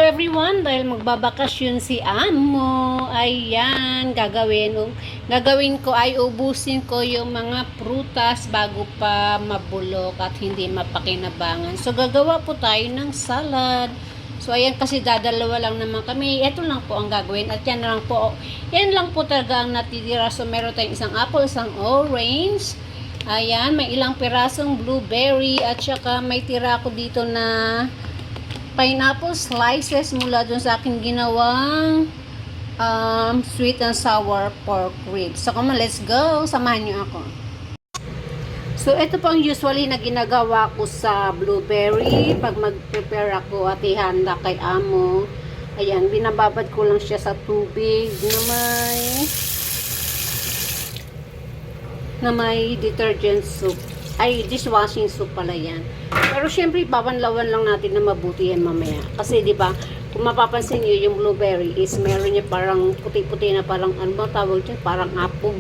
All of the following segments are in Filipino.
everyone, dahil magbabakasyon si Amo, ayan, gagawin ko ay ubusin ko yung mga prutas bago pa mabulok at hindi mapakinabangan. So, gagawa po tayo ng salad. So, ayan, kasi dadalawa lang naman kami. Ito lang po ang gagawin at yan lang po talaga ang natitira. So, meron tayong isang apple, isang orange. Ayan, may ilang pirasong blueberry at saka may tira ko dito na pineapple slices mula dun sa aking ginawang sweet and sour pork ribs. So, come on, let's go. Samahan niyo ako. So, ito po ang usually na ginagawa ko sa blueberry. Pag mag-prepare ako at ihanda kay Amo. Ayan, binababad ko lang siya sa tubig na may detergent soup. Ay, dishwashing soup pala yan. Pero syempre, babanlawan lang natin na mabuti yan mamaya. Kasi, di ba, kung mapapansin niyo yung blueberry is meron niya parang puti-puti na parang, ano ba tawag dyan? Parang apog.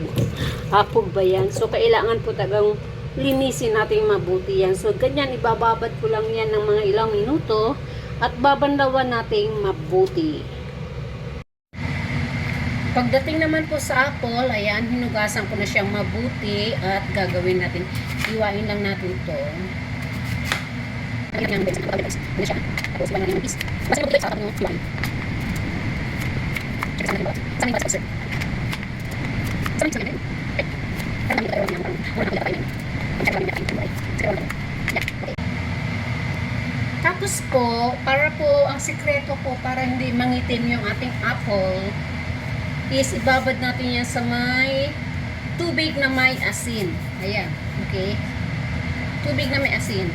Apog ba yan? So, kailangan po talagang linisin natin mabuti yan. So, ganyan, ibababad ko lang yan ng mga ilang minuto at babanlawan natin mabuti. Pagdating naman po sa apple, ayan, hinugasan ko na siyang mabuti at gagawin natin, iwain lang natin ito. Tapos po, para po, ang sikreto po, para hindi mangitim yung ating apple, is ibabad natin yan sa may tubig na may asin. Ayan, okay? Tubig na may asin.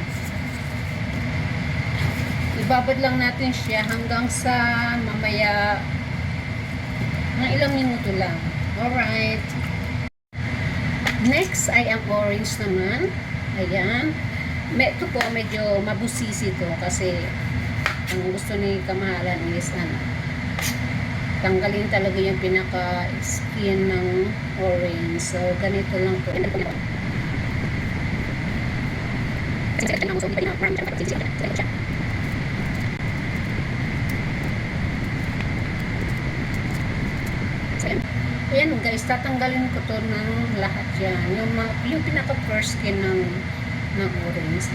Ibabad lang natin siya hanggang sa mamaya mga ilang minuto lang. Alright. Next ay ang orange naman. Ayan. Ito po medyo mabusisi to kasi ang gusto ni kamahalan is tanggalin talaga yung pinaka skin ng orange. So, ganito lang po. Ayan guys, tatanggalin ko to ng lahat yan. Yung pinaka first skin ng orange,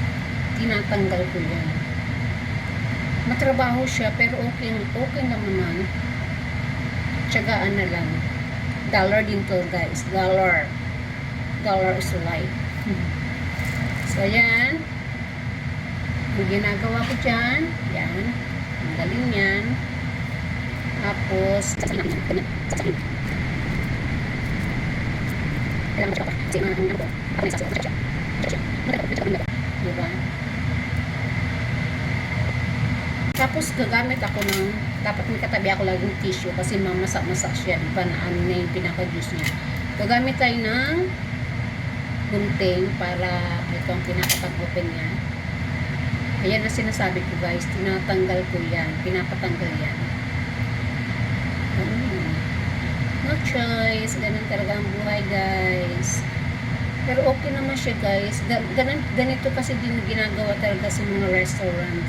tinatanggal ko yan. Matrabaho siya, pero okay naman. Tiyagaan na lang. Dollar din to guys. Dollar is life. So, ayan. Yung ginagawa ko dyan. Yan. Ang galing yan. Tapos, diba? Tapos, gagamit ako ng, dapat may katabi ako laging tissue kasi mamasak-masak siya, diba, na ano na yung pinaka-juice niya. Gagamit tayo ng gunting para ito ang pinakapag-open niya. Ayan na sinasabi ko guys, tinatanggal ko yan, pinapatanggal yan. No choice, ganun talaga ang buhay guys. Pero okay naman siya guys. Ganito kasi din ginagawa talaga sa mga restaurant.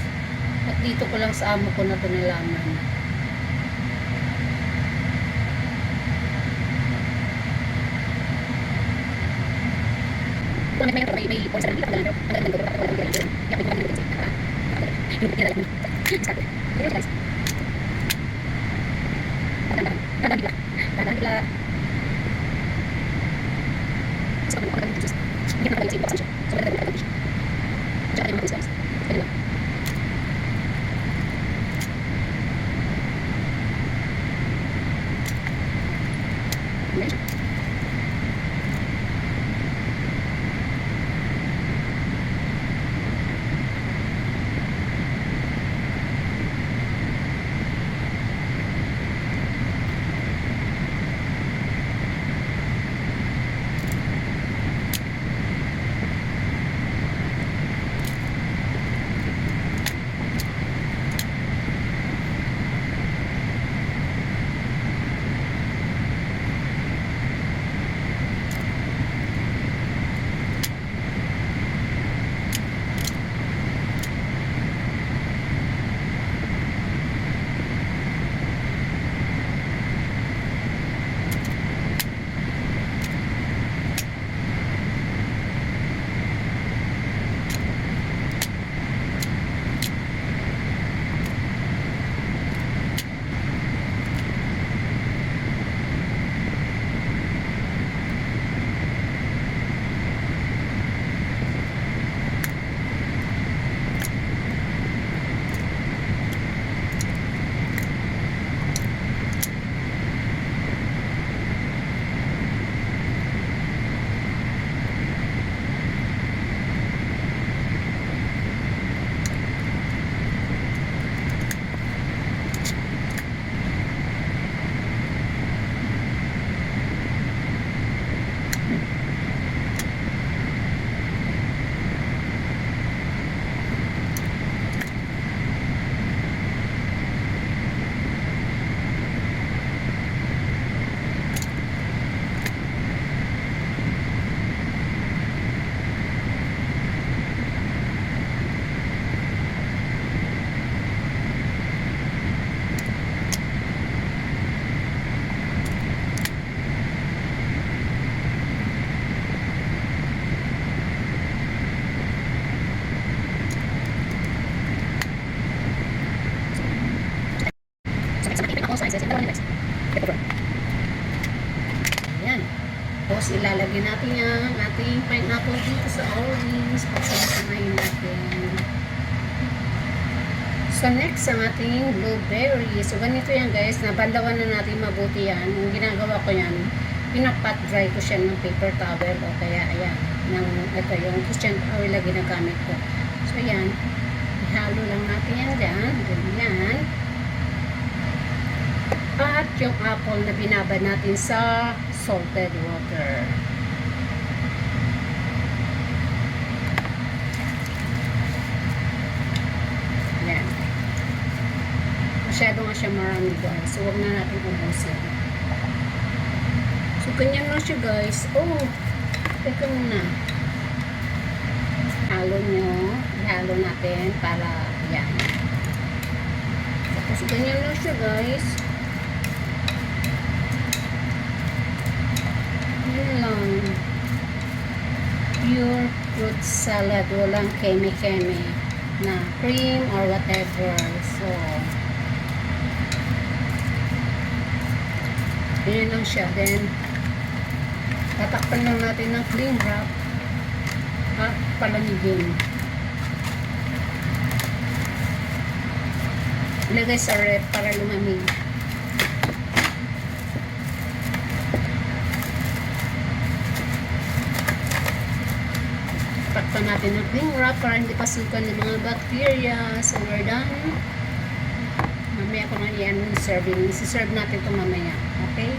At dito ko lang sa amo ko na ito nalaman. Tapos ilalagay natin yung ating pineapple dito sa orange. Pagsamahin natin. So next, ang ating blueberry. So ganito yan guys, nabandawan na natin mabuti yan. Yung ginagawa ko yan, pinapat dry ko siya ng paper towel o kaya ayan, ito yung kitchen towel na ginagamit ko. So yan, ihalo lang natin yan dyan, ganyan. At yung apple na binabad natin sa salted water. Yan. Masyado nga siya marami guys. So, huwag na natin ubusin. So, ganyan lang siya guys. Oh, teka muna. Halo nyo. Ihalo natin para yan. Tapos, ganyan lang siya guys. Yan lang. Pure fruit salad. Walang keme-keme na cream or whatever. So, yun lang siya. Then, tatakpan lang natin ng cling wrap at palamigin. Ilagay sa ref para lumamig. Takpan natin ng cling wrap para hindi pasukan ng mga bacteria. So, we're done. Mamaya ko na yan serving. Isi-serve natin ito mamaya. Okay?